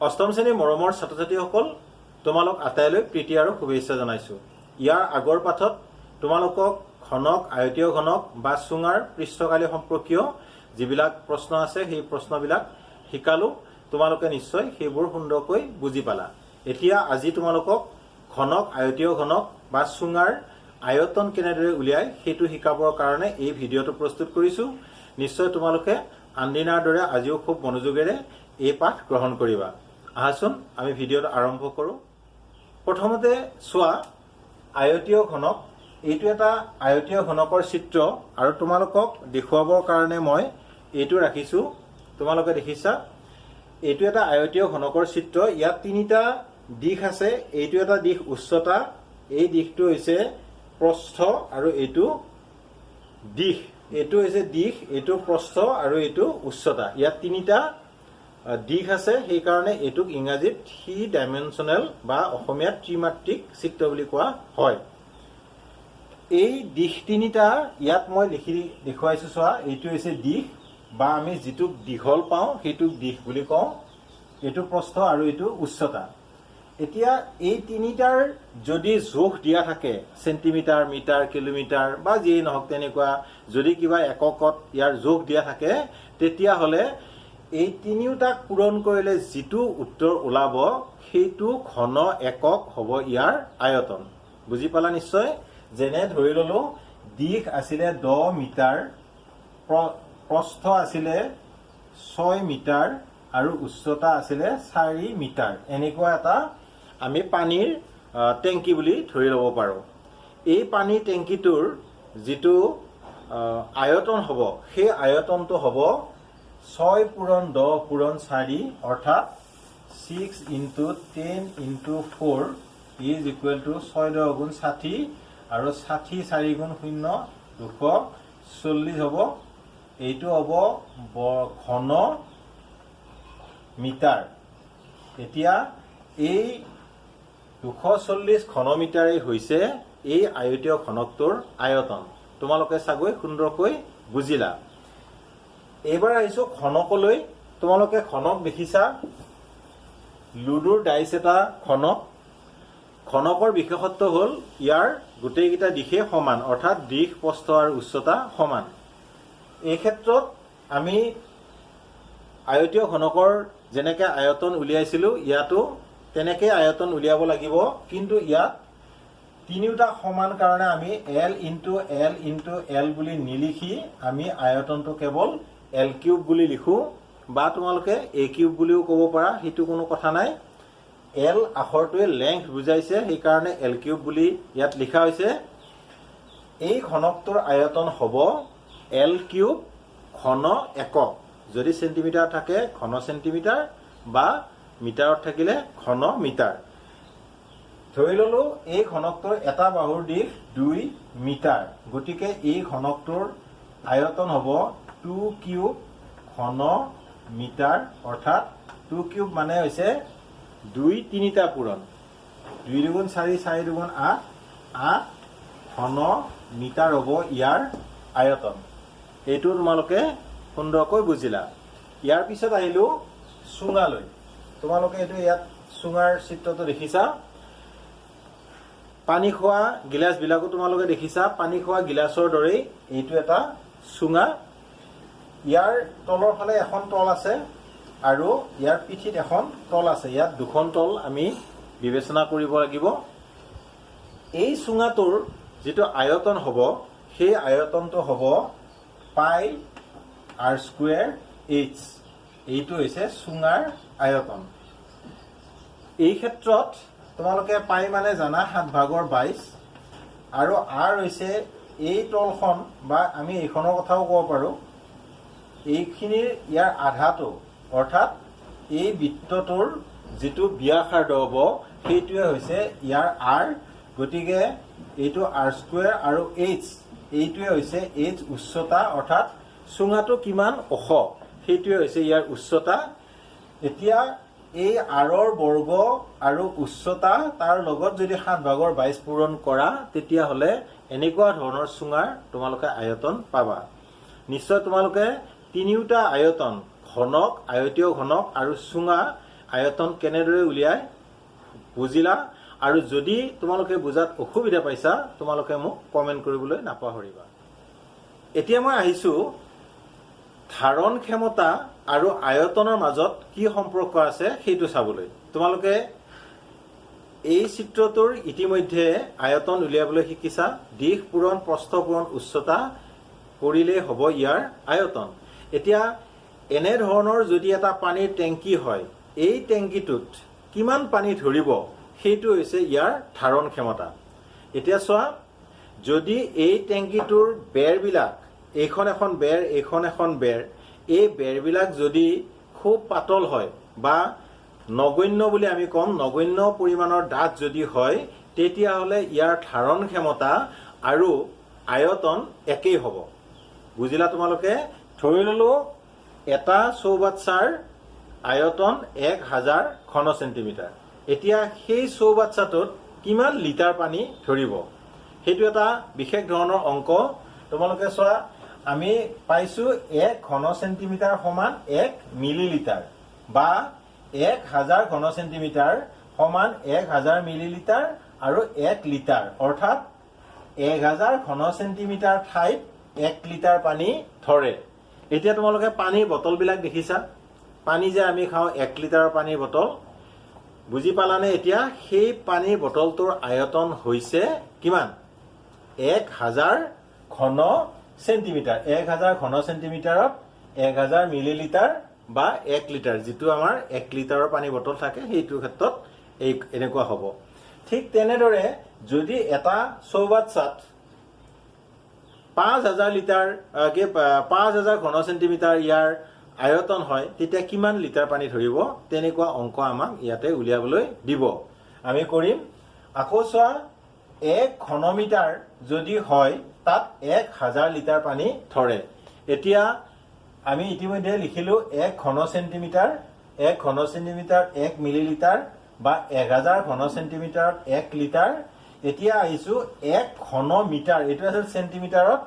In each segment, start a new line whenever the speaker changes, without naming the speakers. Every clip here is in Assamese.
অষ্টম শ্ৰেণীৰ মৰমৰ ছাত্ৰ ছাত্ৰীসকল তোমালোক আটাইলৈ প্ৰীতি আৰু শুভেচ্ছা জনাইছো। ইয়াৰ আগৰ পাঠত তোমালোকক ঘনক, আয়তীয় ঘনক বা চুঙাৰ পৃষ্ঠকালি সম্পৰ্কীয় যিবিলাক প্ৰশ্ন আছে সেই প্ৰশ্নবিলাক শিকালো। তোমালোকে নিশ্চয় সেইবোৰ সুন্দৰকৈ বুজি পালা। এতিয়া আজি তোমালোকক ঘনক, আয়তীয় ঘনক বা চুঙাৰ আয়তন কেনেদৰে উলিয়ায় সেইটো শিকাবৰ কাৰণে এই ভিডিঅ'টো প্ৰস্তুত কৰিছো। নিশ্চয় তোমালোকে আনদিনাৰ দৰে আজিও খুব মনোযোগেৰে এই পাঠ গ্ৰহণ কৰিবা। আহাচোন আমি ভিডিঅ'টো আৰম্ভ কৰোঁ। প্ৰথমতে চোৱা আয়তীয় ঘনক। এইটো এটা আয়তীয় ঘনকৰ চিত্ৰ আৰু তোমালোকক দেখুৱাবৰ কাৰণে মই এইটো ৰাখিছো। তোমালোকে দেখিছা এইটো এটা আয়তীয় ঘনকৰ চিত্ৰ। ইয়াত তিনিটা দিশ আছে। এইটো এটা দিশ উচ্চতা, এই দিশটো হৈছে প্ৰস্থ আৰু এইটো দিশ। এইটো হৈছে দিশ, এইটো প্ৰস্থ আৰু এইটো উচ্চতা। ইয়াত তিনিটা দিশ আছে, সেইকাৰণে এইটোক ইংৰাজীত 3 ডাইমেনশ্যনেল বা অসমীয়াত ত্ৰিমাত্ৰিক চিত্ৰ বুলি কোৱা হয়। এই দিশ তিনিটা ইয়াত মই লিখি দেখুৱাইছো। চোৱা এইটো হৈছে দিশ বা আমি যিটোক দীঘল পাওঁ সেইটোক দিশ বুলি কওঁ। এইটো প্ৰস্থ আৰু এইটো উচ্চতা। এতিয়া এই তিনিটাৰ যদি জোখ দিয়া থাকে চেণ্টিমিটাৰ, মিটাৰ, কিলোমিটাৰ বা যিয়েই নহওক তেনেকুৱা যদি কিবা এককত ইয়াৰ জোখ দিয়া থাকে তেতিয়াহ'লে এই তিনিওটাক পূৰণ কৰিলে যিটো উত্তৰ ওলাব সেইটো ঘন একক হ'ব ইয়াৰ আয়তন। বুজি পালা নিশ্চয়? যেনে ধৰি ললো দিশ আছিলে 10 মিটাৰ, প্ৰস্থ আছিলে 6 মিটাৰ আৰু উচ্চতা আছিলে 4 মিটাৰ। এনেকুৱা এটা আমি পানীৰ টেংকি বুলি ধৰি ল'ব পাৰোঁ। এই পানীৰ টেংকিটোৰ যিটো আয়তন হ'ব সেই আয়তনটো হ'ব 6 পূৰণ 10 পূৰণ 4 অৰ্থাৎ 6 × 10 × 4 ইজ ইকুৱেল টু 6 × 10 = 60 আৰু 60 4 × 0 240 হ'ব। এইটো হ'ব ঘন মিটাৰ। এতিয়া এই 240 ঘন মিটাৰেই হৈছে এই আয়তীয় ঘনকটোৰ আয়তন। তোমালোকে চাগৈ সুন্দৰকৈ বুজিলা। এইবাৰ আহিছো ঘনকলৈ। তোমালোকে ঘনক দেখিছা, লুডুৰ ডাইচ এটা ঘনক। ঘনকৰ বিশেষত্ব হ'ল ইয়াৰ গোটেইকেইটা দিশে সমান, অৰ্থাৎ দিশ, প্ৰস্থ আৰু উচ্চতা সমান। এই ক্ষেত্ৰত আমি আয়তীয় ঘনকৰ যেনেকে আয়তন উলিয়াইছিলো ইয়াতো তেনেকে আয়তন উলিয়াব লাগিব, কিন্তু ইয়াত তিনিওটা সমান কাৰণে আমি L × L বুলি নিলিখি আমি আয়তনটো কেৱল L³ বুলি লিখো বা তোমালোকে A³ বুলিও ক'ব পাৰা, সেইটো কোনো কথা নাই। L আখৰটোৱে লেংথ বুজাইছে, সেইকাৰণে L³ বুলি ইয়াত লিখা হৈছে। এই ঘনকটোৰ আয়তন হ'ব L³ ঘন একক। যদি চেণ্টিমিটাৰ থাকে ঘন চেণ্টিমিটাৰ বা মিটাৰত থাকিলে ঘন মিটাৰ। ধৰি ললো এই ঘনকটোৰ এটা বাহুৰ দিশ 2 মিটাৰ। গতিকে এই ঘনকটোৰ আয়তন হ'ব 2³ ঘন মিটাৰ, অৰ্থাৎ 2³ মানে হৈছে 2 তিনিটা পূৰণ। 2 × 4 4 × 8 8 ঘন মিটাৰ হ'ব ইয়াৰ আয়তন। এইটো তোমালোকে সুন্দৰকৈ বুজিলা। ইয়াৰ পিছত আহিলো চুঙালৈ। তোমালোকে এইটো ইয়াত চুঙাৰ চিত্ৰটো দেখিছা। পানী খোৱা গিলাচবিলাকো তোমালোকে দেখিছা। পানী খোৱা গিলাচৰ দৰেই এইটো এটা চুঙা। ইয়াৰ তলৰ ফালে এখন তল আছে আৰু ইয়াৰ পিঠিত এখন তল আছে। ইয়াত দুখন তল আমি বিবেচনা কৰিব লাগিব। এই চুঙাটোৰ যিটো আয়তন হ'ব সেই আয়তনটো হ'ব πr²h। এইটো হৈছে চুঙাৰ আয়তন। এই ক্ষেত্ৰত তোমালোকে পাই মানে জানা 7/22 আৰু r হৈছে এই তলখন বা আমি এইখনৰ কথাও ক'ব পাৰোঁ। এইখিনিৰ ইয়াৰ আধাটো, অৰ্থাৎ এই বৃত্তটোৰ যিটো ব্যাসাৰ্ধ হ'ব সেইটোৱে হৈছে ইয়াৰ r। গতিকে এইটো r² আৰু h এইটোৱে হৈছে h উচ্চতা, অৰ্থাৎ চুঙাটো কিমান ওখ সেইটোৱে হৈছে ইয়াৰ উচ্চতা। এতিয়া এই আৰৰ বৰ্গ আৰু উচ্চতা তাৰ লগত যদি 7/22 পূৰণ কৰা তেতিয়াহ'লে এনেকুৱা ধৰণৰ চুঙাৰ তোমালোকে আয়তন পাবা। নিশ্চয় তোমালোকে তিনিওটা আয়তন ঘনক, আয়তীয় ঘনক আৰু চুঙা আয়তন কেনেদৰে উলিয়াই বুজিলা আৰু যদি তোমালোকে বুজাত অসুবিধা পাইছা তোমালোকে মোক কমেন্ট কৰিবলৈ নাপাহৰিবা এতিয়া মই আহিছো ধাৰণ ক্ষমতা আৰু আয়তনৰ মাজত কি সম্পৰ্ক আছে সেইটো চাবলৈ তোমালোকে এই চিত্ৰটোৰ ইতিমধ্যে আয়তন উলিয়াবলৈ শিকিছা দিশ পূৰণ প্ৰস্থ পূৰণ উচ্চতা কৰিলে হ'ব ইয়াৰ আয়তন এতিয়া এনে ধৰণৰ যদি এটা পানীৰ টেংকি হয় এই টেংকিটোত কিমান পানী ধৰিব সেইটো হৈছে ইয়াৰ ধাৰণ ক্ষমতা এতিয়া চোৱা যদি এই টেংকিটোৰ বেৰবিলাক এইখন এখন বেৰ এইখন এখন বেৰ এই বেৰবিলাক যদি খুব পাতল হয় বা নগণ্য বুলি আমি কম নগণ্য পৰিমাণৰ ডাঠ যদি হয় তেতিয়াহ'লে ইয়াৰ ধাৰণ ক্ষমতা আৰু আয়তন একেই হ'ব বুজিলা তোমালোকে ধৰি ললো এটা চৌবাচ্চাৰ আয়তন 1000 ঘন চেণ্টিমিটাৰ এতিয়া সেই চৌবাচ্চাটোত কিমান লিটাৰ পানী ধৰিব সেইটো এটা বিশেষ ধৰণৰ অংক তোমালোকে চোৱা আমি পাইছো 1 ঘন চেণ্টিমিটাৰ সমান 1 মিলিলিটাৰ বা 1000 ঘন চেণ্টিমিটাৰ সমান 1000 মিলিলিটাৰ আৰু 1 লিটাৰ অৰ্থাৎ 1000 ঘন চেণ্টিমিটাৰ ঠাইত 1 লিটাৰ পানী ধৰে এতিয়া তোমালোকে পানীৰ বটলবিলাক দেখিছা পানী যে আমি খাওঁ 1 লিটাৰৰ পানীৰ বটল বুজি পালানে এতিয়া সেই পানীৰ বটলটোৰ আয়তন হৈছে কিমান 1000 ঘন চেণ্টিমিটাৰ 1000 ঘন চেণ্টিমিটাৰত 1000 মিলিলিটাৰ বা 1 লিটাৰ যেটো আমাৰ 1 লিটাৰৰ পানী বটল থাকে সেইটোৰ ক্ষেত্ৰত এই এনেকুৱা হ'ব ঠিক তেনেদৰে যদি এটা চৌবাচ্চাত 5000 লিটাৰ 5000 ঘন চেণ্টিমিটাৰ ইয়াৰ আয়তন হয় তেতিয়া কিমান লিটাৰ পানী ধৰিব তেনেকুৱা অংক আমাক ইয়াতে উলিয়াবলৈ দিব আমি কৰিম আকৌ চোৱা 1 ঘনমিটাৰ যদি হয় তাত 1000 লিটাৰ পানী ধৰে এতিয়া আমি ইতিমধ্যে লিখিলো 1 ঘন চেণ্টিমিটাৰ 1 ঘন চেণ্টিমিটাৰ 1 মিলিলিটাৰ বা 1000 ঘন চেণ্টিমিটাৰত 1 লিটাৰ এতিয়া আহিছো 1 ঘন মিটাৰ এটো আছে চেণ্টিমিটাৰত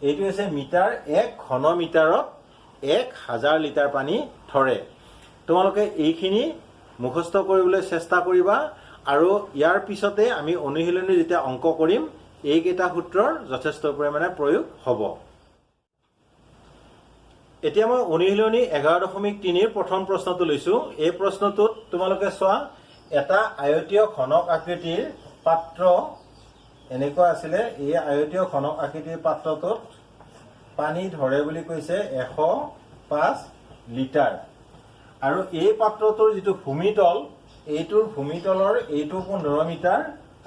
এটো আছে মিটাৰ 1 ঘন মিটাৰত 1000 লিটাৰ পানী ধৰে তোমালোকে এইখিনি মুখস্থ কৰিবলৈ চেষ্টা কৰিবা আৰু ইয়াৰ পিছতে আমি অনুশীলনী যেতিয়া অংক কৰিম এইকেইটা সূত্ৰৰ যথেষ্ট পৰিমাণে প্ৰয়োগ হ'ব এতিয়া মই অনুশীলনী 11.3 প্ৰথম প্ৰশ্নটো লৈছো এই প্ৰশ্নটোত তোমালোকে চোৱা এটা আয়তীয় ঘনক আকৃতিৰ পাত্ৰ এনেকুৱা আছিলে এই আয়তীয় ঘনক আকৃতিৰ পাত্ৰটোত পানী ধৰে বুলি কৈছে 105 লিটাৰ আৰু এই পাত্ৰটোৰ যেটো ভূমিতল এইটোৰ ভূমিতলৰ এইটো 15 মিটাৰ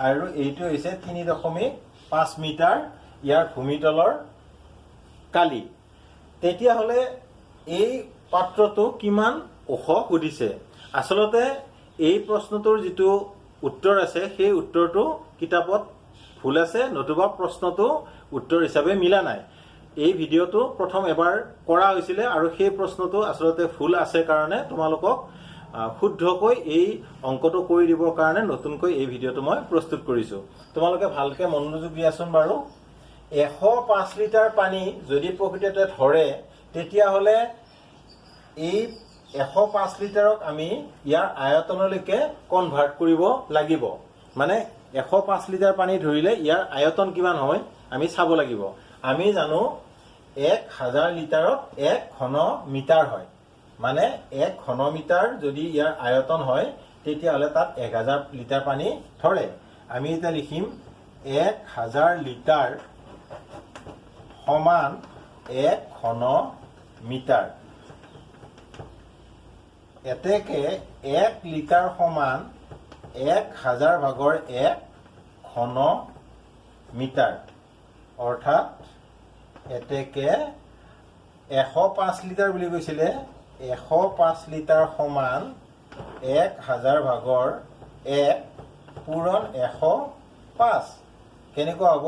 আৰু এইটো হৈছে 3.5 মিটাৰ ইয়াৰ ভূমিতলৰ কালি তেতিয়া হলে এই পাত্ৰটো কিমান ওখ সুধিছে আসলতে এই প্ৰশ্নটোৰ যেটো উত্তৰ আছে সেই উত্তৰটো কিতাপত ভুল আছে নতুবা প্ৰশ্নটো উত্তৰ হিচাপে মিলা নাই এই ভিডিওটো প্ৰথম এবাৰ কৰা হৈছিল আৰু সেই প্ৰশ্নটো আসলতে ভুল আছে কাৰণে তোমালোকক শুদ্ধকৈ এই অংকটো কৰি দিবৰ কাৰণে নতুনকৈ এই ভিডিওটো মই প্ৰস্তুত কৰিছো তোমালোকে ভালকে মনোযোগ দিয়াচোন বাৰু 105 লিটাৰ পানী যদি প্ৰকৃততে ধৰে তেতিয়া হলে এই 105 লিটাৰক আমি ইয়াৰ আয়তনলৈকে কনভাৰ্ট কৰিব লাগিব মানে 105 লিটাৰ পানী ধৰিলে ইয়াৰ আয়তন কিমান হয় আমি চাব লাগিব আমি জানো 1000 লিটাৰত 1 ঘন মিটাৰ হয় মানে 1 ঘন মিটাৰ যদি ইয়াৰ আয়তন হয় তেতিয়া হলে তাত 1000 লিটাৰ পানী ধৰে আমি এটা লিখিম 1000 লিটাৰ সমান 1 ঘন মিটাৰ এতেকে 1 লিটাৰ সমান 1000 ভাগৰ 1 ঘন মিটাৰ অৰ্থাৎ এতেকে 105 লিটাৰ বুলি কৈছিলে 105 লিটাৰ সমান 1000 ভাগৰ 1 পূৰণ 105 কেনেকুৱা হ'ব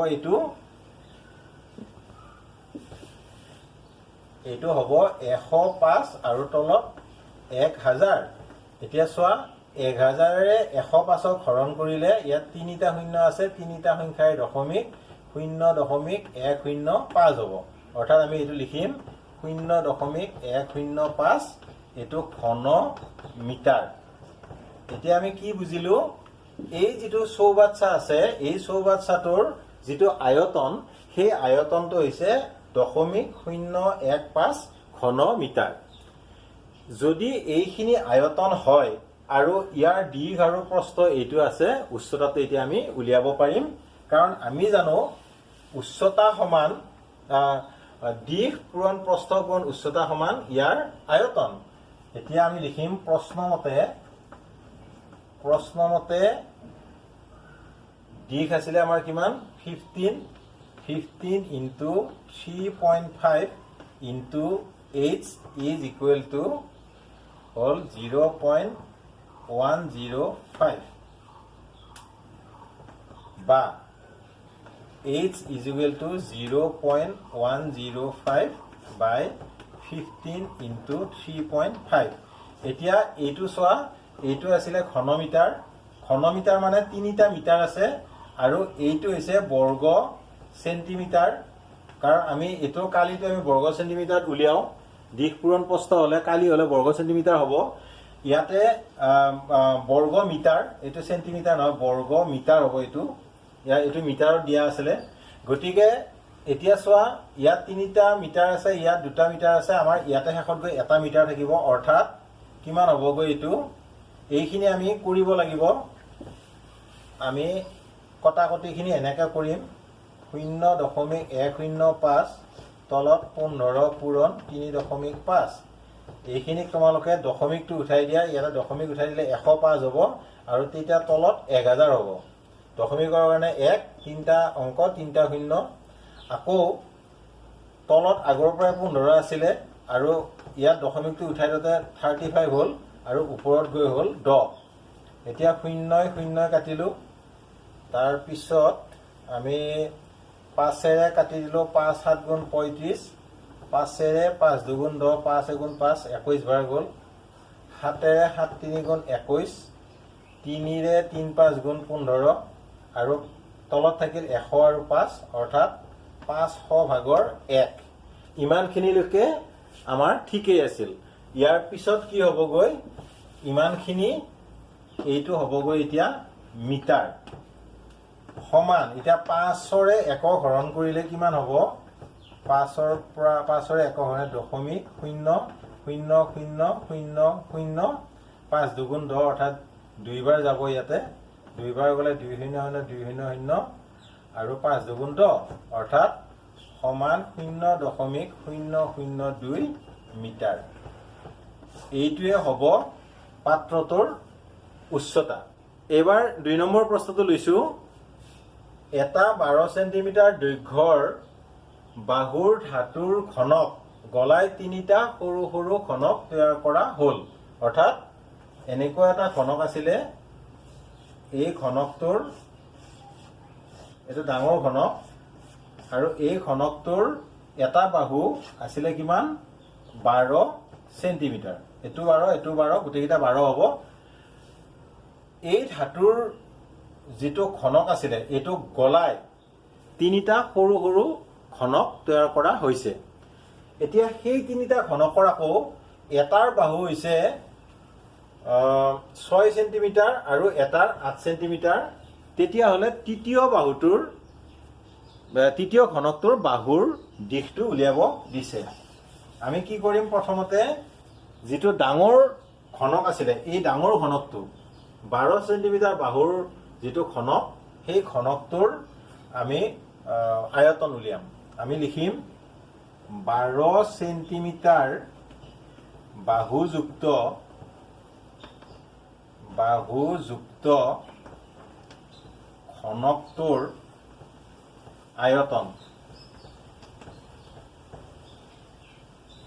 এইটো হ'ব 105 আৰু তলত 1000 এতিয়া চোৱা 1000ৰে 105ক হৰণ কৰিলে ইয়াত তিনিটা শূন্য আছে তিনিটা সংখ্যাৰ দশমিক 0.105 হ'ব অৰ্থাৎ আমি এইটো লিখিম 0.105 এটো ঘন মিটাৰ এতিয়া আমি কি বুজিলো এই যেটো চৌবাচ্চা আছে এই চৌবাচ্চাটোৰ যেটো আয়তন সেই আয়তনটো হৈছে 0.015 ঘন মিটাৰ যদি এইখিনি আয়তন হয় আৰু ইয়াৰ দীৰ্ঘ আৰু প্ৰস্থ এইটো আছে উচ্চতাটো এতিয়া আমি উলিয়াব পাৰিম কাৰণ আমি জানো উচ্চতা সমান দীৰ্ঘ পূৰণ প্ৰস্থ পূৰণ উচ্চতা সমান ইয়াৰ আয়তন এতিয়া আমি লিখিম প্ৰশ্নমতে দীৰ্ঘ আছিলে আমাৰ কিমান 15 into 3.5 into h is equal to all 0.105 বা h is equal to 0.105 by 15 into 3.5 এতিয়া এইটো চোৱা এইটো আছিলে ঘনমিটাৰ মানে 3টা মিটাৰ আছে আৰু এইটো হৈছে বৰ্গ সেন্টিমিটাৰ কাৰণ আমি এটো কালিটো আমি বৰ্গ সেন্টিমিটাৰত উলিয়াও দীৰ্ঘ পূৰণ প্ৰস্থ হলে কালি হলে বৰ্গ সেন্টিমিটাৰ হ'ব ইয়াতে বৰ্গ মিটাৰ এটো সেন্টিমিটাৰ নহয় বৰ্গ মিটাৰ হ'ব এটো মিটাৰত দিয়া আছিল গতিকে এতিয়া চোৱা ইয়াত 3টা মিটাৰ আছে ইয়াত 2টা মিটাৰ আছে আমাৰ ইয়াতে শেষত গৈ এটা মিটাৰ থাকিব অৰ্থাৎ কিমান হ'বগৈ এটো এইখিনি আমি কৰিব লাগিব আমি কটাকটিখিনি এনেকৈ কৰিম 0.105 তলত 15 পূৰণ 3.5 এইখিনিক তোমালোকে দশমিকটো উঠাই দিয়া ইয়াতে দশমিক উঠাই দিলে 105 হ'ব আৰু তেতিয়া তলত 1000 হ'ব দশমিকৰ কাৰণে 1 তিনটা অংক তিনটা শূন্য আকৌ তলত আগৰ পৰা 15 আছিল আৰু ইয়াত দশমিকটো উঠাই দিতে 35 হ'ল আৰু ওপৰত গৈ হ'ল 10 এতিয়া 0 কাটিলো তাৰ পিছত আমি 5 এৰে কাটি দিলো 5 7 গুণ 35 5 এৰে 5 2 গুণ 10 5 1 গুণ 5 21 বাৰ গ'ল 7 এৰে 7 3 গুণ 21 3 ৰে 3 5 গুণ 15 আৰু তলত থাকিল 100 আৰু 5 অৰ্থাৎ 500 ভাগৰ 1 ইমানখিনিলৈকে আমাৰ ঠিকই আছিল ইয়াৰ পিছত কি হ'বগৈ ইমানখিনি এইটো হ'বগৈ এতিয়া মিটাৰ সমান এতিয়া 5ৰে 1 হৰণ কৰিলে কিমান হ'ব 5ৰ পৰা 5ৰে 1 হৰণ 0.00000 5 2 গুণ 10 অৰ্থাৎ দুইবাৰ যাব ইয়াতে দুইবাৰ গলে 2 0 0 2 0 আৰু 5 2 গুণ 10 অৰ্থাৎ সমান 0.002 মিটাৰ এইটোৱে হ'ব পাত্ৰটোৰ উচ্চতা এবাৰ 2 নম্বৰ প্ৰশ্নটো লৈছো এটা 12 সেন্টিমিটাৰ দৈৰ্ঘ্যৰ বাহুৰ ধাতুৰ ঘনক গলাই 3টা সৰু সৰু ঘনক তৈয়াৰ কৰা হ'ল অৰ্থাৎ এনেকুৱা এটা ঘনক আছিলে এই ঘনকটোৰ এটা ডাঙৰ ঘনক আৰু এই ঘনকটোৰ এটা বাহু আছিলে কিমান 12 সেন্টিমিটাৰ এটো 12 গোটেইটা 12 হ'ব এই ধাতুৰ যেটো ঘনক আছিলে এটো গলাই 3টা সৰু সৰু ঘনক তৈয়াৰ কৰা হৈছে এতিয়া সেই 3টা ঘনকৰ আকৌ এটাৰ বাহু হৈছে 6 সেন্টিমিটাৰ আৰু এটাৰ 8 সেন্টিমিটাৰ তেতিয়া হলে তৃতীয় ঘনকটোৰ বাহুৰ দিশটো উলিয়াব দিছে আমি কি কৰিম প্ৰথমতে যেটো ডাঙৰ ঘনক আছিলে এই ডাঙৰ ঘনকটো 12 সেন্টিমিটাৰ বাহুৰ যেটো ঘনক সেই ঘনকটোৰ আমি আয়তন উলিয়াম আমি লিখিম 12 সেন্টিমিটাৰ বাহুযুক্ত ঘনকটোৰ আয়তন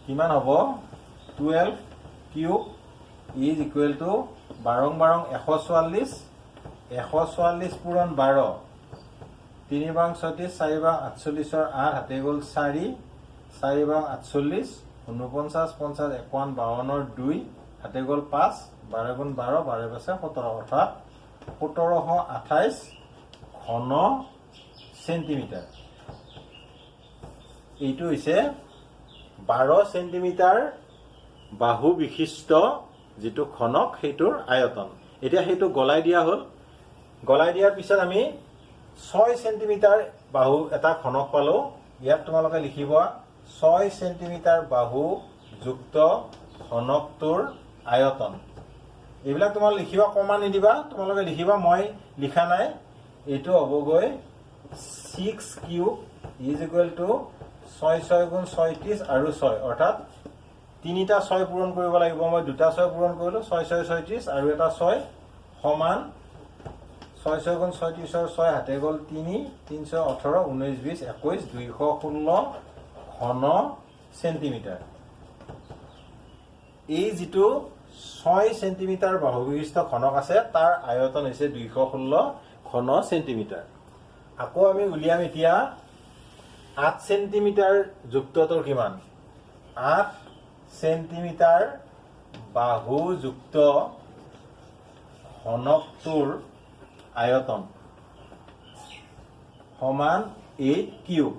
কিমান হ'ব 12 কিউব is equal to 12 বাৰং 144 পূৰণ 12 3 বাৰং 36 4 বাৰং 48 8 হাতে গ'ল 4 বাৰং 48 49 50 51 52 2 হাতে গ'ল 5 12 গুণ 12 12 পাছে 17 অৰ্থাৎ 1728 ঘন সেন্টিমিটাৰ এইটো হৈছে 12 সেন্টিমিটাৰ বাহু বিশিষ্ট যেটো ঘনক সেইটোৰ আয়তন এতিয়া সেইটো গলাই দিয়া হ'ল। গলাই দিয়াৰ পিছত আমি 6 সেন্টিমিটাৰ বাহু এটা ঘনক পালো। ইয়াত তোমালোকে লিখিব 6 সেন্টিমিটাৰ বাহু যুক্ত ঘনকটোৰ আয়তন। এইবিলাক তোমালোকে লিখিবা, কমা নিদিবা, তোমালোকে লিখিবা, মই লিখা নাই। এইটো হ'বগৈ 6 কিউব ইজ ইকুৱেল টু 6 6 গুণ 36 আৰু 6, অৰ্থাৎ 3টা 6 পূৰণ কৰিব লাগিব। মই 2টা 6 পূৰণ কৰিলোঁ, 6 6 36 আৰু এটা 6 সমান 6 6 গুণ 36 আৰু 6 হাতে গ'ল 3, 3 6 18 19 20 21 216 ঘন সেন্টিমিটাৰ। এই যিটো 6 সেন্টিমিটাৰ বাহু বিশিষ্ট ঘনক আছে তাৰ আয়তন হৈছে 216 ঘন সেন্টিমিটাৰ। আকৌ আমি উলিয়াম এতিয়া 8 সেন্টিমিটাৰ যুক্তটোৰ কিমান? 8 সেন্টিমিটাৰ বাহু যুক্ত ঘনকটোৰ আয়তন সমান 8 কিউব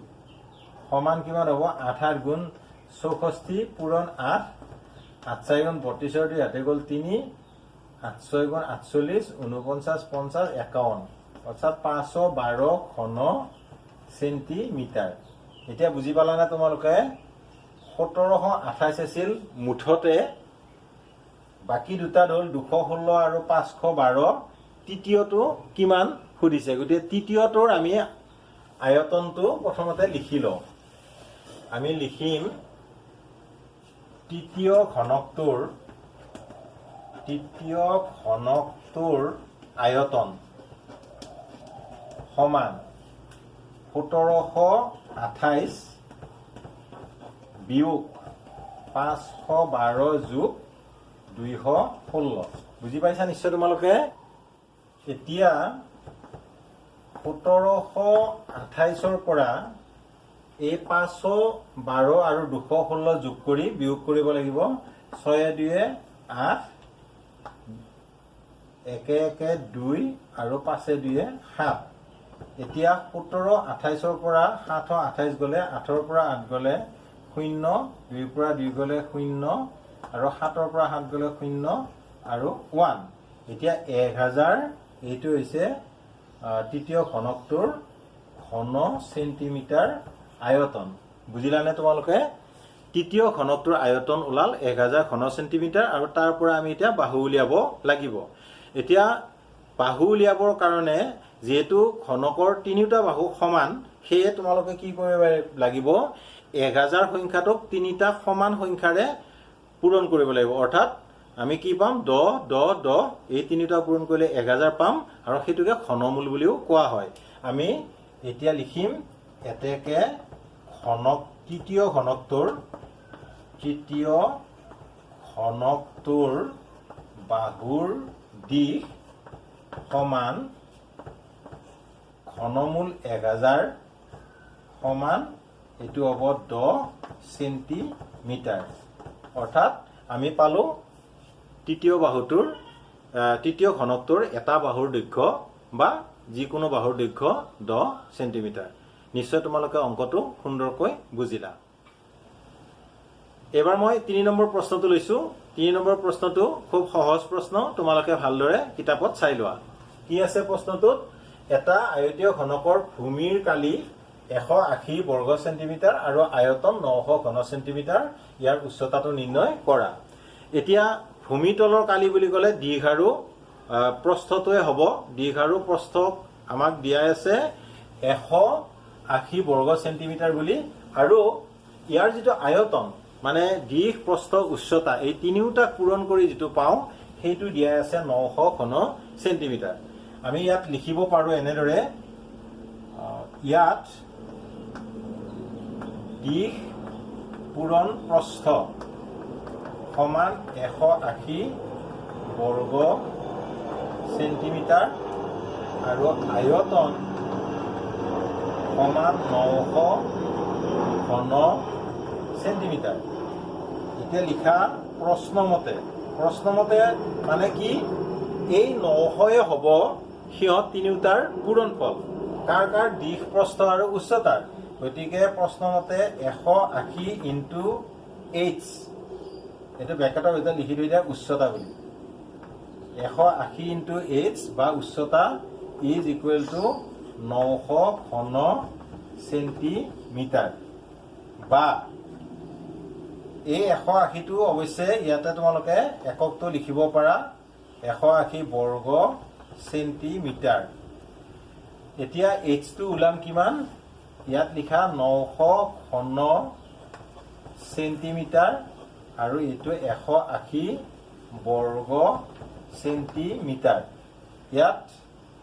সমান কিমান হ'ব? 8 8 গুণ 64 পূৰণ 8, 8 4 গুণ 32 2 হাতে গ'ল 3, 8 6 গুণ 48 49 50 51, অৰ্থাৎ 512 ঘন সেন্টিমিটাৰ। এতিয়া বুজি পালানে তোমালোকে? 1728 আছিল মুঠতে, বাকী দুটা হ'ল 216 আৰু 512। তৃতীয়টো কিমান সুধিছে, গতিকে তৃতীয়টোৰ আমি আয়তনটো প্ৰথমতে লিখি লওঁ। আমি লিখিম তৃতীয় ঘনকটোৰ আয়তন সমান 1728 বিয়োগ 512 যোগ 216। বুজি পাইছা নিশ্চয় তোমালোকে? এতিয়া 1728ৰ পৰা এই 512 আৰু 216 যোগ কৰি বিয়োগ কৰিব লাগিব। 6 2 8, 1 1 2 আৰু 5 2 7। এতিয়া 1728ৰ পৰা 728 গ'লে, 8ৰ পৰা 8 গ'লে 0, 2ৰ পৰা 2 গ'লে 0 আৰু 7ৰ পৰা 7 গ'লে 0 আৰু 1। এতিয়া 1000, এইটো হৈছে তৃতীয় ঘনকটোৰ ঘন সেন্টিমিটাৰ আয়তন। বুজিলানে তোমালোকে? তৃতীয় ঘনকটোৰ আয়তন ওলাল 1000 ঘন সেন্টিমিটাৰ, আৰু তাৰ পৰা আমি এতিয়া বাহু উলিয়াব লাগিব। এতিয়া বাহু উলিয়াবৰ কাৰণে যিহেতু ঘনকৰ 3টা বাহু সমান, সেয়ে তোমালোকে কি কৰিব লাগিব? 1000 সংখ্যাটোক 3টা সমান সংখ্যাৰে পূৰণ কৰিব লাগিব। অৰ্থাৎ আমি কি পাম? 10 10 10, এই 3টা পূৰণ কৰিলে 1000 পাম, আৰু সেইটোকে ঘনমূল বুলিও কোৱা হয়। আমি এতিয়া লিখিম এতেকে তৃতীয় ঘনকটোৰ বাহুৰ দিশ সমান ঘনমূল 1000 সমান, এইটো হ'ব 10 সেন্টিমিটাৰ। অৰ্থাৎ আমি পালো তৃতীয় ঘনকটোৰ এটা বাহুৰ দৈৰ্ঘ্য বা যিকোনো বাহুৰ দৈৰ্ঘ্য 10 সেন্টিমিটাৰ। নিশ্চয় তোমালোকে অংকটো সুন্দৰকৈ বুজিলা। এবাৰ মই 3 নম্বৰ প্ৰশ্নটো লৈছো। 3 নম্বৰ প্ৰশ্নটো খুব সহজ প্ৰশ্ন, তোমালোকে ভালদৰে কিতাপত চাই লোৱা। কি আছে প্ৰশ্নটোত? এটা আয়তীয় ঘনকৰ ভূমিৰ কালি 180 বৰ্গ সেন্টিমিটাৰ আৰু আয়তন 900 ঘন সেন্টিমিটাৰ, ইয়াৰ উচ্চতাটো নিৰ্ণয় কৰা। এতিয়া ভূমিতলৰ কালি বুলি ক'লে দীঘ আৰু প্ৰস্থটোৱে হ'ব। দীঘ আৰু প্ৰস্থ আমাক দিয়া আছে 180 বৰ্গ সেন্টিমিটাৰ বুলি, আৰু ইয়াৰ যিটো আয়তন মানে দীঘ প্ৰস্থ উচ্চতা, এই তিনিওটা পূৰণ কৰি যিটো পাওঁ সেইটো দিয়া আছে 900 ঘন সেন্টিমিটাৰ। আমি ইয়াত লিখিব পাৰো এনেদৰে, ইয়াত দীঘ পূৰণ প্ৰস্থ সমান 180 বৰ্গ সেন্টিমিটাৰ আৰু আয়তন সমান 900 ঘন সেন্টিমিটাৰ। এতিয়া লিখা প্ৰশ্নমতে মানে কি? এই 900 হ'ব সিহঁত তিনিওটাৰ পূৰণফল, কাৰ কাৰ? দীঘ প্ৰস্থ আৰু উচ্চতাৰ। গতিকে প্ৰশ্নমতে 180 ইন্টু h, এইটো ব্ৰেকেটৰ ভিতৰত লিখি থৈ দিয়া উচ্চতা বুলি। 180 ইনটু h বা উচ্চতা ইজ ইকুৱেল টু 900 ঘন সেন্টিমিটাৰ বা এই 180টো অৱশ্যে ইয়াতে তোমালোকে এককটো লিখিব পাৰা 180 বৰ্গ সেন্টিমিটাৰ এতিয়া h টো ওলাম কিমান ইয়াত লিখা 900 ঘন সেন্টিমিটাৰ আৰু এইটো 180 বৰ্গ সেন্টিমিটাৰ ইয়াত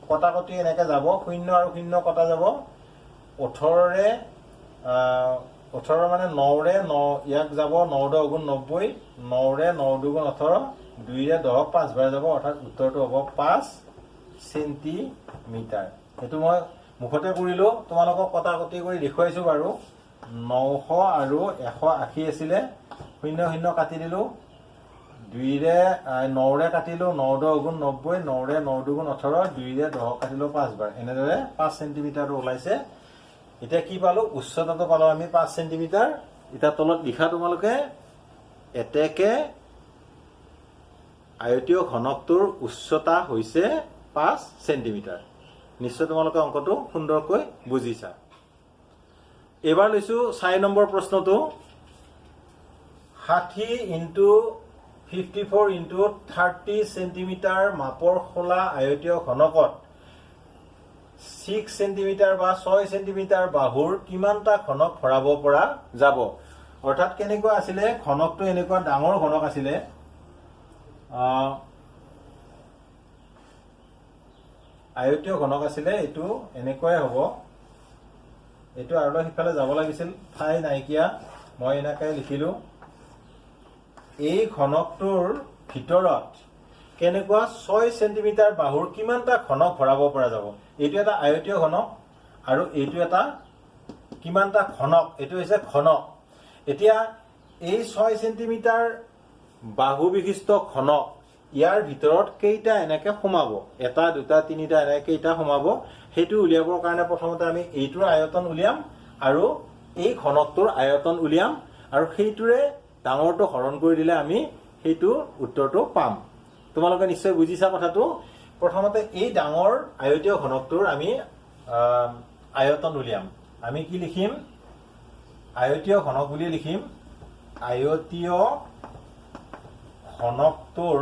কটাকটি এনেকৈ যাব 0 আৰু 0 কটা যাব 18 ৰে 18 মানে 9 ৰে 9 ইয়াক যাব 9 * 9 = 90 9 ৰে 9 * 2 = 18 2 ৰে 10 5 বাৰ যাব অৰ্থাৎ উত্তৰটো হ'ব 5 সেন্টিমিটাৰ এটো মই মুখতে কৰিলো তোমালোকক কটাকটি কৰি দেখুৱাইছো বাৰু 900 আৰু 180 আছিল 0 0 কাটি দিলো 2 ৰে 9 ৰে কাটিলো 9 * 2 = 90 9 ৰে 9 * 2 = 18 2 ৰে 10 কাটিলো 5 বাৰ এনেদৰে 5 সেন্টিমিটাৰ ওলাইছে এতিয়া কি পালো উচ্চতাটো পালো আমি 5 সেন্টিমিটাৰ এটা তলত লিখা তোমালোকে এতেকে আয়তীয় ঘনকটোৰ উচ্চতা হৈছে 5 সেন্টিমিটাৰ নিশ্চয় তোমালোকে অংকটো সুন্দৰকৈ বুজিছা এবাৰ লৈছো 4 নম্বৰ প্ৰশ্নটো 60 ইনটু 54 ইনটু 30 সেন্টিমিটাৰ মাপৰ খোলা আয়তীয় ঘনকত 6 সেন্টিমিটাৰ বা 6 সেন্টিমিটাৰ বাহুৰ কিমানটা ঘনক ভৰাব পৰা যাব অৰ্থাৎ কেনেকুৱা আছিল ঘনকটো এনেকুৱা ডাঙৰ ঘনক আছিল আয়তীয় ঘনক আছিল এটো এনেকৈ হ'ব এটো আৰু হিফালে যাব লাগিছিল ঠাই নাইকিয়া মই এনেকৈ লিখিলো এই ঘনকটোৰ ভিতৰত কেনেকুৱা 6 সেন্টিমিটাৰ বাহুৰ কিমানটা ঘনক ভৰাব পৰা যাব এইটো এটা আয়তীয় ঘনক আৰু এইটো এটা কিমানটা ঘনক এইটো হৈছে ঘনক এতিয়া এই 6 সেন্টিমিটাৰ বাহু বিশিষ্ট ঘনক ইয়াৰ ভিতৰত কেইটা এনেকৈ সোমাব এটা দুটা তিনিটা এনেকৈ কেইটা সোমাব হেতু উলিয়াবৰ কাৰণে প্ৰথমতে আমি এইটোৰ আয়তন উলিয়াম আৰু এই ঘনকটোৰ আয়তন উলিয়াম আৰু সেইটোৰে ডাঙৰটো হৰণ কৰি দিলে আমি হেতু উত্তৰটো পাম তোমালোকে নিশ্চয় বুজিছা কথাটো প্ৰথমতে এই ডাঙৰ আয়তীয় ঘনকটোৰ আমি আয়তন উলিয়াম আমি কি লিখিম আয়তীয় ঘনক বুলি লিখিম আয়তীয় ঘনকটোৰ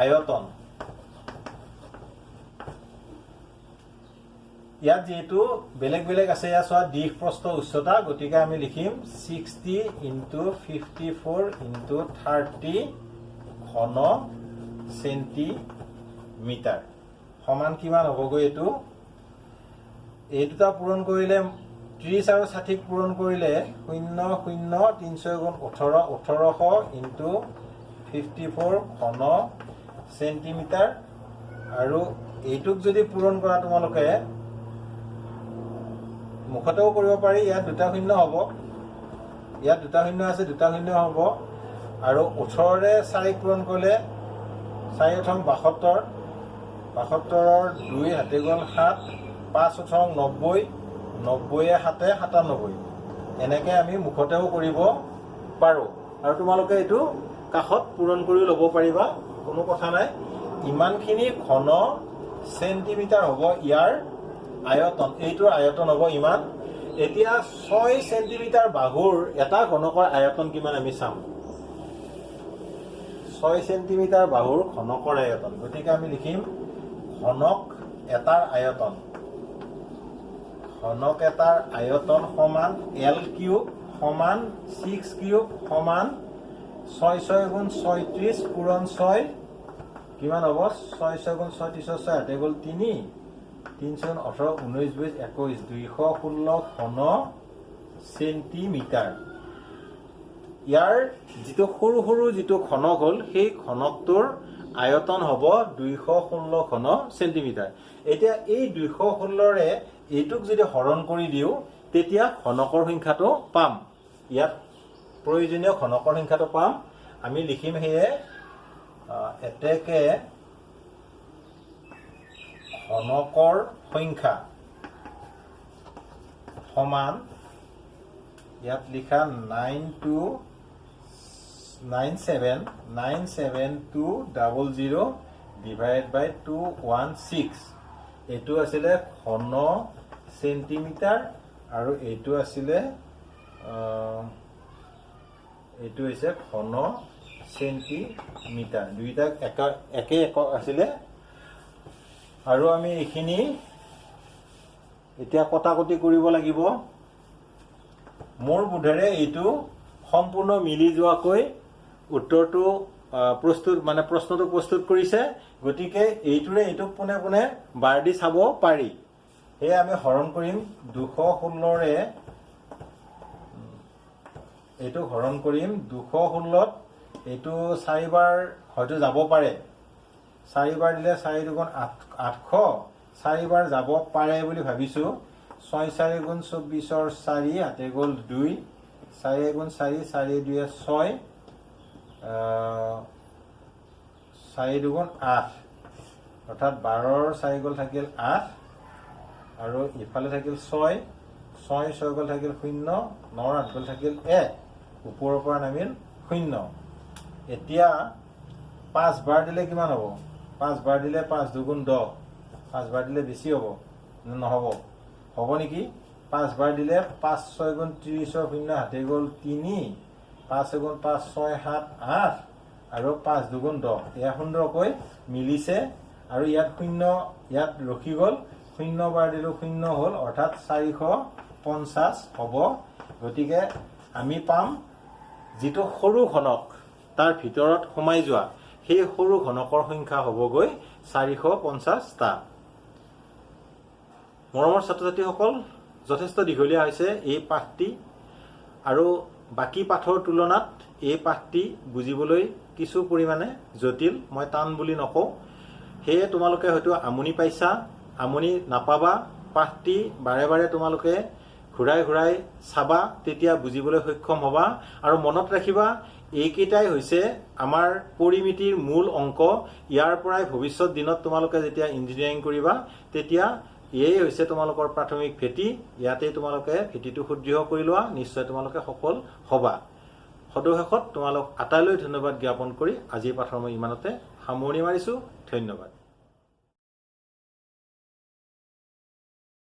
আয়তন ইয়াত যেহেতু বেলেগ বেলেগ আছে ইয়া চোৱা দিশ প্ৰস্থ উচ্চতা গতিকে আমি লিখিম 60 ইনটু 54 ইনটু 30 ঘন সেন্টিমিটাৰ সমান কিমান হ'বগৈ এইটো এই দুটা পূৰণ কৰিলে 30 আৰু 60 পূৰণ কৰিলে 0 0 300 গুণ 18 1800 ইনটু 54 ঘন সেন্টিমিটাৰ আৰু এইটোক যদি পূৰণ কৰা তোমালোকে মুখতেও কৰিব পাৰি ইয়াত দুটা শূন্য হ'ব ইয়াত দুটা শূন্য আছে দুটা শূন্য হ'ব আৰু 18 ৰে 4 পূৰণ কৰিলে 4 × 72 72ৰ 2 হাতে গ'ল 7 5 × 90 90 7 97 এনেকে আমি মুখতেও কৰিব পাৰো আৰু তোমালোকে এইটো কাখত পূৰণ কৰি ল'ব পাৰিবা কোনো কথা নাই ইমানখিনি ঘন সেন্টিমিটাৰ হ'ব ইয়াৰ আয়তন এইটোৰ আয়তন হ'ব ইমান এতিয়া 6 সেন্টিমিটাৰ বাহুৰ এটা ঘনকৰ আয়তন কিমান আমি চাম 6 সেন্টিমিটাৰ বাহুৰ ঘনকৰ আয়তন গতিকে আমি লিখিম ঘনক এটাৰ আয়তন ঘনক এটাৰ আয়তন সমান l কিউব সমান 6 কিউব সমান 6 6 গুণ 36 পূৰণ 6 কিমান হ'ব 6 6 গুণ 36 6 হাতে গ'ল 3 3 18 19 20 21 216 ঘন সেন্টিমিটাৰ ইয়াৰ যেটো সৰু সৰু যেটো ঘনক হ'ল সেই ঘনকটোৰ আয়তন হ'ব 216 ঘন সেন্টিমিটাৰ এতিয়া এই 216 ৰে এইটোক যদি হৰণ কৰি দিও তেতিয়া ঘনকৰ সংখ্যাটো পাম ইয়াত প্ৰয়োজনীয় ঘনকৰ সংখ্যাটো পাম আমি লিখিম হেয়ে এতেকে ঘনকৰ সংখ্যা সমান ইয়াত লিখা 9 to 9797200 ডিভাইড বাই 216 এইটো আছিলে ঘন সেন্টিমিটাৰ আৰু এইটো আছিলে এইটো হৈছে ঘন সেন্টিমিটাৰ দুইটা একে একক আছিলে আৰু আমি এইখিনি এতিয়া কটাকটি কৰিব লাগিব মোৰ বোধেৰে এইটো সম্পূৰ্ণ মিলি যোৱাকৈ উত্তৰটো প্ৰশ্নটো প্ৰস্তুত কৰিছে গতিকে এইটোৰে এইটোক পোনে পোনে বাৰ দি চাব পাৰি সেয়ে আমি হৰণ কৰিম 216ৰে এইটো হৰণ কৰিম 216ত এইটো 4 বাৰ হয়তো যাব পাৰে 4 বাৰ দিলে 4 দুগুণ 800 4 বাৰ যাব পাৰে বুলি ভাবিছো 6 4 গুণ 24ৰ 4 হাতে গ'ল 2 4 গুণ 4 4 2 6 4 দুগুণ 8 অৰ্থাৎ 12ৰ 4 গ'ল থাকিল 8 আৰু ইফালে থাকিল 6 6 গ'ল থাকিল 0 9 8 গ'ল থাকিল 1 ওপৰৰ পৰা নামিল 0 এতিয়া 5 বাৰ দিলে কিমান হ'ব 5 বাৰ দিলে 5 দুগুণ 10 5 বাৰ দিলে বেছি হ'ব নহ'ব হ'ব নেকি 5 বাৰ দিলে 5 6 গুণ 30ৰ 0 হাতে গ'ল 3 5 গুণ 5 6 7 8 আৰু 5 দুগুণ 10 এয়া সুন্দৰকৈ মিলিছে আৰু ইয়াত 0 ইয়াত ৰখি গ'ল 0 বাৰ দিলো 0 হ'ল অৰ্থাৎ 450 হ'ব গতিকে আমি পাম যিটো সৰু ঘনক তাৰ ভিতৰত সোমাই যোৱা সেই সৰু ঘনকৰ সংখ্যা হ'বগৈ 450টা মৰমৰ ছাত্ৰ-ছাত্ৰীসকল যথেষ্ট দীঘলীয়া হৈছে এই পাঠটি আৰু বাকী পাঠৰ তুলনাত এই পাঠটি বুজিবলৈ কিছু পৰিমাণে জটিল মই টান বুলি নকওঁ সেয়ে তোমালোকে হয়তো আমনি পাইছা আমনি নাপাবা পাঠটি বাৰে বাৰে তোমালোকে ঘূৰাই ঘূৰাই চাবা তেতিয়া বুজিবলৈ সক্ষম হ'বা আৰু মনত ৰাখিবা এইকেইটাই হৈছে আমাৰ পৰিমিতিৰ মূল অংক ইয়াৰ পৰাই ভৱিষ্যত দিনত তোমালোকে যেতিয়া ইঞ্জিনিয়াৰিং কৰিবা তেতিয়া এই হৈছে তোমালোকৰ প্ৰাথমিক ভেটি ইয়াতে তোমালোকে ভেটিটো সুদৃঢ় কৰি লোৱা নিশ্চয় তোমালোকে সফল হ'বা সদশেষত তোমালোক আটাইলৈ ধন্যবাদ জ্ঞাপন কৰি আজিৰ পাঠৰ মই ইমানতে সামৰণি মাৰিছো ধন্যবাদ